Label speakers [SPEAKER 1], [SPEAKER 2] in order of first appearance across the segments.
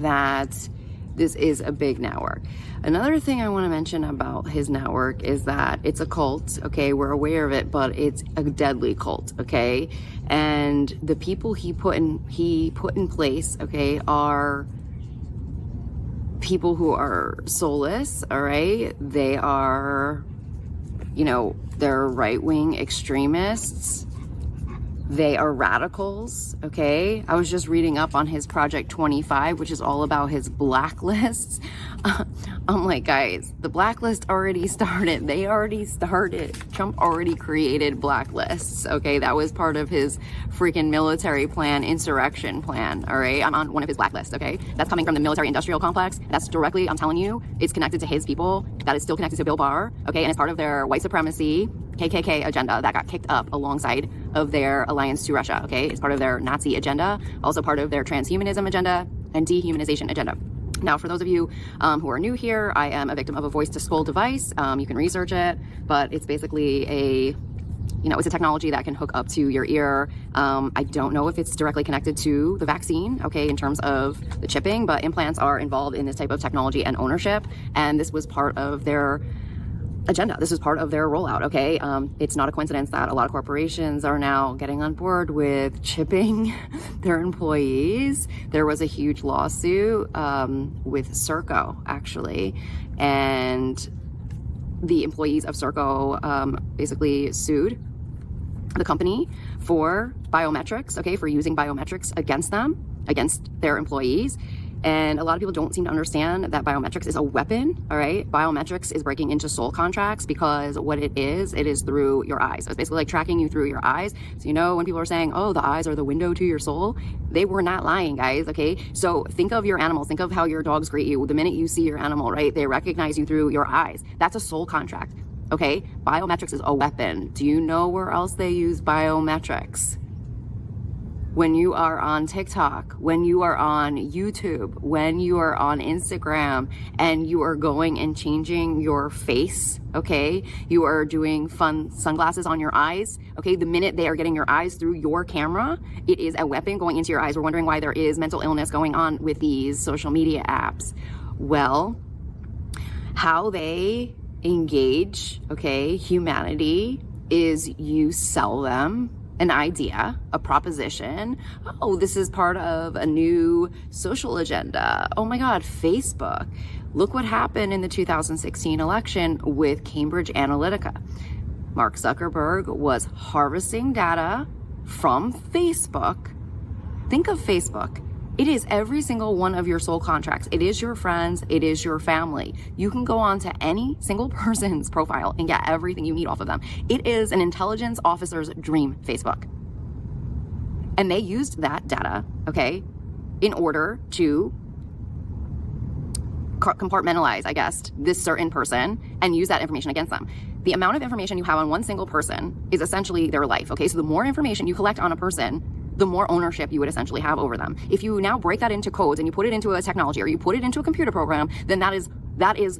[SPEAKER 1] that this is a big network. Another thing I want to mention about his network is that it's a cult, okay? We're aware of it, but it's a deadly cult, okay? And the people he put in place, okay, are people who are soulless, all right? They are, they're right-wing extremists. They are radicals, okay? I was just reading up on his Project 25, which is all about his blacklists. I'm like, guys, the blacklist already started. They already started. Trump already created blacklists, okay? That was part of his freaking military plan, insurrection plan, all right? I'm on one of his blacklists, okay? That's coming from the military industrial complex. That's directly, I'm telling you, it's connected to his people. That is still connected to Bill Barr, okay? And it's part of their white supremacy, KKK agenda that got kicked up alongside of their alliance to Russia, okay? It's part of their Nazi agenda, also part of their transhumanism agenda and dehumanization agenda. Now, for those of you who are new here, I am a victim of a voice-to-skull device. You can research it, but it's basically it's a technology that can hook up to your ear. I don't know if it's directly connected to the vaccine, okay, in terms of the chipping, but implants are involved in this type of technology and ownership, and this was part of their agenda. This is part of their rollout, okay? It's not a coincidence that a lot of corporations are now getting on board with chipping their employees. There was a huge lawsuit with Serco, actually, and the employees of Serco basically sued the company for biometrics, okay, for using biometrics against their employees. And a lot of people don't seem to understand that biometrics is a weapon, all right? Biometrics is breaking into soul contracts because what it is through your eyes. So it's basically like tracking you through your eyes. So when people are saying, oh, the eyes are the window to your soul, they were not lying, guys, okay? So think of your animals. Think of how your dogs greet you. The minute you see your animal, right, they recognize you through your eyes. That's a soul contract, okay? Biometrics is a weapon. Do you know where else they use biometrics? When you are on TikTok, when you are on YouTube, when you are on Instagram, and you are going and changing your face, okay? You are doing fun sunglasses on your eyes, okay? The minute they are getting your eyes through your camera, it is a weapon going into your eyes. We're wondering why there is mental illness going on with these social media apps. Well, how they engage, okay, humanity is you sell them an idea, a proposition. Oh, this is part of a new social agenda. Oh my God, Facebook. Look what happened in the 2016 election with Cambridge Analytica. Mark Zuckerberg was harvesting data from Facebook. Think of Facebook. It is every single one of your soul contracts. It is your friends. It is your family. You can go on to any single person's profile and get everything you need off of them. It is an intelligence officer's dream, Facebook. And they used that data, okay, in order to compartmentalize, I guess, this certain person and use that information against them. The amount of information you have on one single person is essentially their life, okay? So the more information you collect on a person, the more ownership you would essentially have over them. If you now break that into codes and you put it into a technology or you put it into a computer program, then that is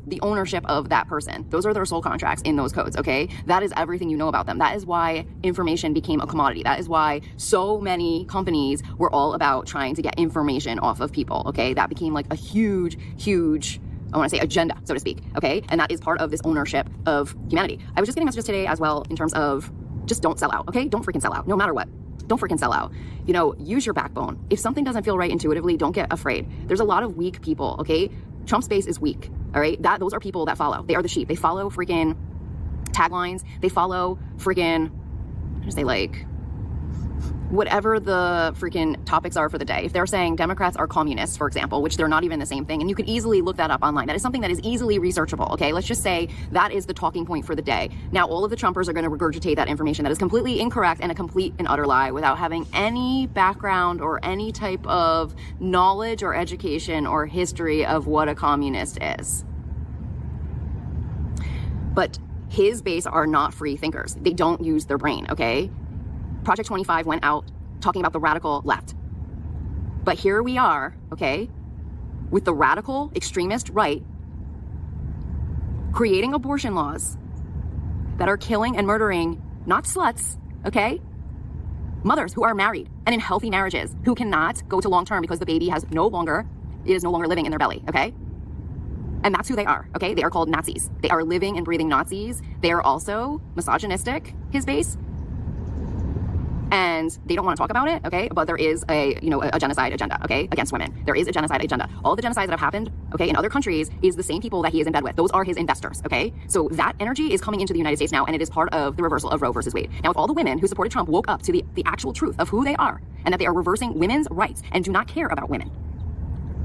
[SPEAKER 1] the ownership of that person. Those are their soul contracts in those codes, okay? That is everything you know about them. That is why information became a commodity. That is why so many companies were all about trying to get information off of people, okay? That became like a huge, I want to say agenda, so to speak, okay? And that is part of this ownership of humanity. I was just getting messages today as well in terms of just don't sell out, okay? Don't freaking sell out, no matter what. Don't freaking sell out. Use your backbone. If something doesn't feel right intuitively, don't get afraid. There's a lot of weak people, okay? Trump's base is weak, all right? Those are people that follow. They are the sheep. They follow freaking taglines. They follow freaking, whatever the freaking topics are for the day. If they're saying Democrats are communists, for example, which they're not even the same thing, and you could easily look that up online. That is something that is easily researchable, okay? Let's just say that is the talking point for the day. Now, all of the Trumpers are going to regurgitate that information that is completely incorrect and a complete and utter lie without having any background or any type of knowledge or education or history of what a communist is. But his base are not free thinkers. They don't use their brain, okay? Project 25 went out talking about the radical left. But here we are, okay, with the radical extremist right creating abortion laws that are killing and murdering not sluts, okay, mothers who are married and in healthy marriages who cannot go to long term because the baby has no longer It is no longer living in their belly, okay? And that's who they are, okay? They are called Nazis. They are living and breathing Nazis. They are also misogynistic, his base. And they don't want to talk about it, okay? But there is a genocide agenda, okay, against women. There is a genocide agenda. All the genocides that have happened, okay, in other countries is the same people that he is in bed with. Those are his investors, okay? So that energy is coming into the United States now, and it is part of the reversal of Roe versus Wade. Now, if all the women who supported Trump woke up to the actual truth of who they are, and that they are reversing women's rights and do not care about women.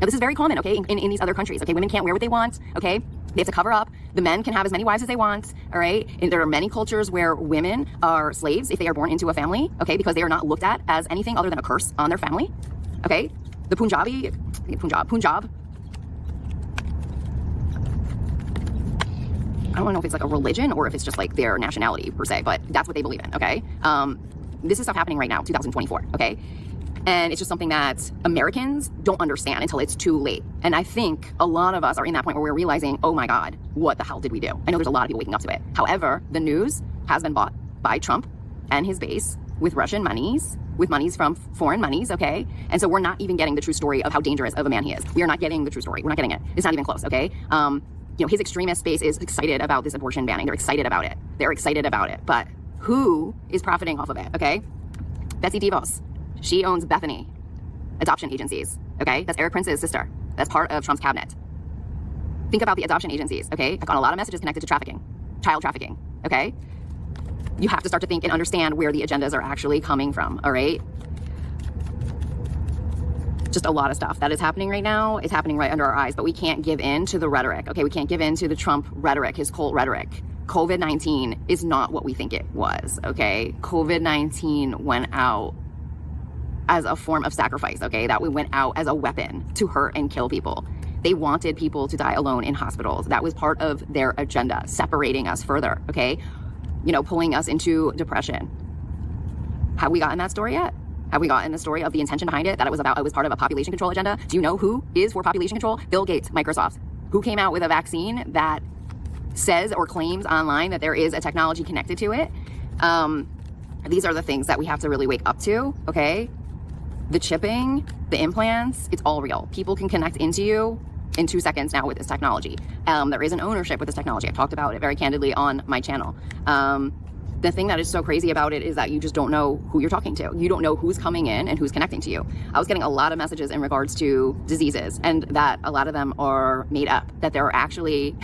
[SPEAKER 1] Now, this is very common, okay, in these other countries, okay? Women can't wear what they want, okay? They have to cover up. The men can have as many wives as they want, all right? And there are many cultures where women are slaves if they are born into a family, okay? Because they are not looked at as anything other than a curse on their family, okay? The Punjab. I don't know if it's like a religion or if it's just like their nationality per se, but that's what they believe in, okay? This is stuff happening right now, 2024, okay? And it's just something that Americans don't understand until it's too late. And I think a lot of us are in that point where we're realizing, oh my God, what the hell did we do? I know there's a lot of people waking up to it. However, the news has been bought by Trump and his base with Russian monies, with monies from foreign monies, okay? And so we're not even getting the true story of how dangerous of a man he is. We are not getting the true story. We're not getting it. It's not even close, okay? His extremist base is excited about this abortion banning. They're excited about it. They're excited about it. But who is profiting off of it, okay? Betsy DeVos. She owns Bethany Adoption Agencies, okay? That's Eric Prince's sister. That's part of Trump's cabinet. Think about the adoption agencies, okay? I've got a lot of messages connected to trafficking, child trafficking, okay? You have to start to think and understand where the agendas are actually coming from, all right? Just a lot of stuff that is happening right now is happening right under our eyes, but we can't give in to the rhetoric, okay? We can't give in to the Trump rhetoric, his cult rhetoric. COVID-19 is not what we think it was, okay? COVID-19 went out as a form of sacrifice, okay? That we went out as a weapon to hurt and kill people. They wanted people to die alone in hospitals. That was part of their agenda, separating us further, okay? Pulling us into depression. Have we gotten that story yet? Have we gotten the story of the intention behind it, that it was part of a population control agenda? Do you know who is for population control? Bill Gates, Microsoft. Who came out with a vaccine that says or claims online that there is a technology connected to it? These are the things that we have to really wake up to, okay? The chipping, the implants, it's all real. People can connect into you in 2 seconds now with this technology. There is an ownership with this technology. I've talked about it very candidly on my channel. The thing that is so crazy about it is that you just don't know who you're talking to. You don't know who's coming in and who's connecting to you. I was getting a lot of messages in regards to diseases, and that a lot of them are made up, that there are actually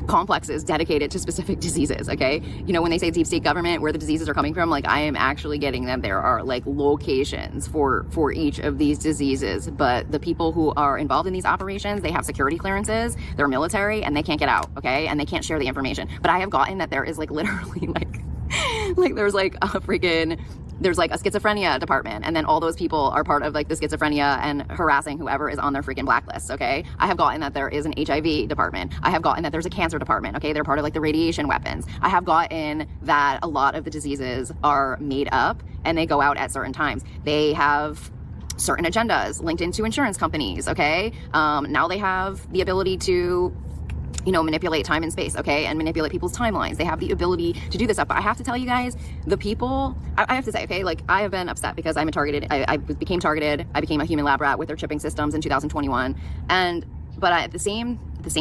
[SPEAKER 1] complexes dedicated to specific diseases, okay? When they say deep state government, where the diseases are coming from, like, I am actually getting them. There are like locations for each of these diseases, but the people who are involved in these operations, they have security clearances, they're military, and they can't get out, okay? And they can't share the information. But I have gotten that there is like literally there's like a schizophrenia department, and then all those people are part of like the schizophrenia and harassing whoever is on their freaking blacklist, okay? I have gotten that there is an HIV department. I have gotten that there's a cancer department, okay? They're part of like the radiation weapons. I have gotten that a lot of the diseases are made up and they go out at certain times. They have certain agendas linked into insurance companies, okay? Now they have the ability to manipulate time and space, okay? And manipulate people's timelines. They have the ability to do this stuff. But I have to tell you guys, the people, I have to say, okay, like, I have been upset because I'm targeted. I became targeted. I became a human lab rat with their chipping systems in 2021. But at the same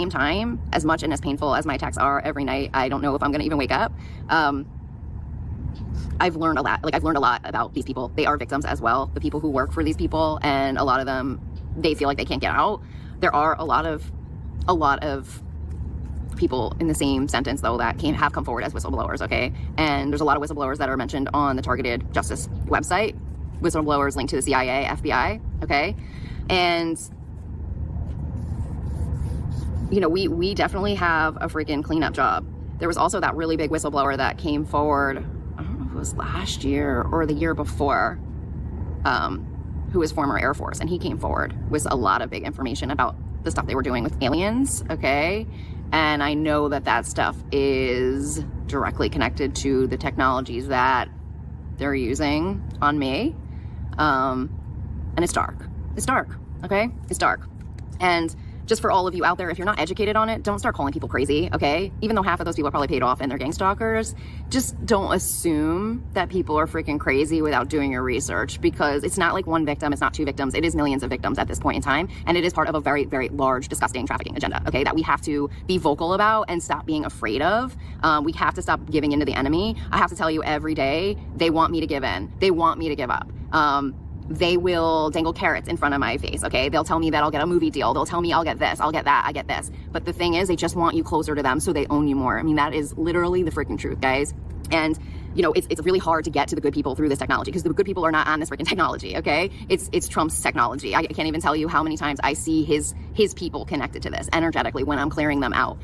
[SPEAKER 1] time, as much and as painful as my attacks are every night, I don't know if I'm going to even wake up. I've learned a lot. Like, I've learned a lot about these people. They are victims as well. The people who work for these people, and a lot of them, they feel like they can't get out. There are a lot of people in the same sentence, though, that have come forward as whistleblowers, okay? And there's a lot of whistleblowers that are mentioned on the Targeted Justice website, whistleblowers linked to the CIA, FBI, okay? And we definitely have a freaking cleanup job. There was also that really big whistleblower that came forward, I don't know if it was last year or the year before, who was former Air Force, and he came forward with a lot of big information about the stuff they were doing with aliens, okay? And I know that stuff is directly connected to the technologies that they're using on me. And it's dark. It's dark, okay? It's dark. And just for all of you out there, if you're not educated on it, don't start calling people crazy, okay? Even though half of those people are probably paid off and they're gang stalkers, just don't assume that people are freaking crazy without doing your research, because it's not like one victim, it's not two victims, it is millions of victims at this point in time, and it is part of a very, very large, disgusting trafficking agenda, okay, that we have to be vocal about and stop being afraid of. We have to stop giving in to the enemy. I have to tell you, every day, they want me to give in. They want me to give up. They will dangle carrots in front of my face, okay? They'll tell me that I'll get a movie deal. They'll tell me I'll get this, I'll get that, I get this. But the thing is, they just want you closer to them so they own you more. I mean, that is literally the freaking truth, guys. And you know, it's really hard to get to the good people through this technology, because the good people are not on this freaking technology, okay? It's Trump's technology. I can't even tell you how many times I see his people connected to this energetically when I'm clearing them out.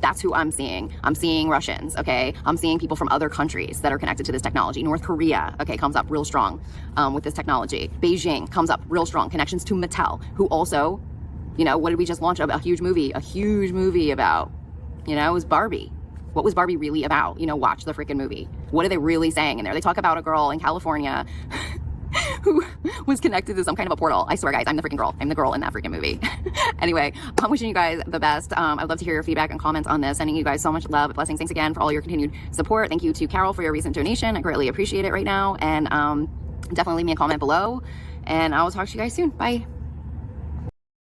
[SPEAKER 1] That's who I'm seeing. I'm seeing Russians, okay? I'm seeing people from other countries that are connected to this technology. North Korea, okay, comes up real strong with this technology. Beijing comes up real strong. Connections to Mattel, who also, you know, what did we just launch a huge movie about? You know, it was Barbie. What was Barbie really about? You know, watch the freaking movie. What are they really saying in there? They talk about a girl in California who was connected to some kind of a portal. I swear, guys, I'm the freaking girl. I'm the girl in that freaking movie. Anyway, I'm wishing you guys the best. I'd love to hear your feedback and comments on this. Sending you guys so much love. Blessings. Thanks again for all your continued support. Thank you to Carol for your recent donation. I greatly appreciate it right now. And definitely leave me a comment below. And I will talk to you guys soon. Bye.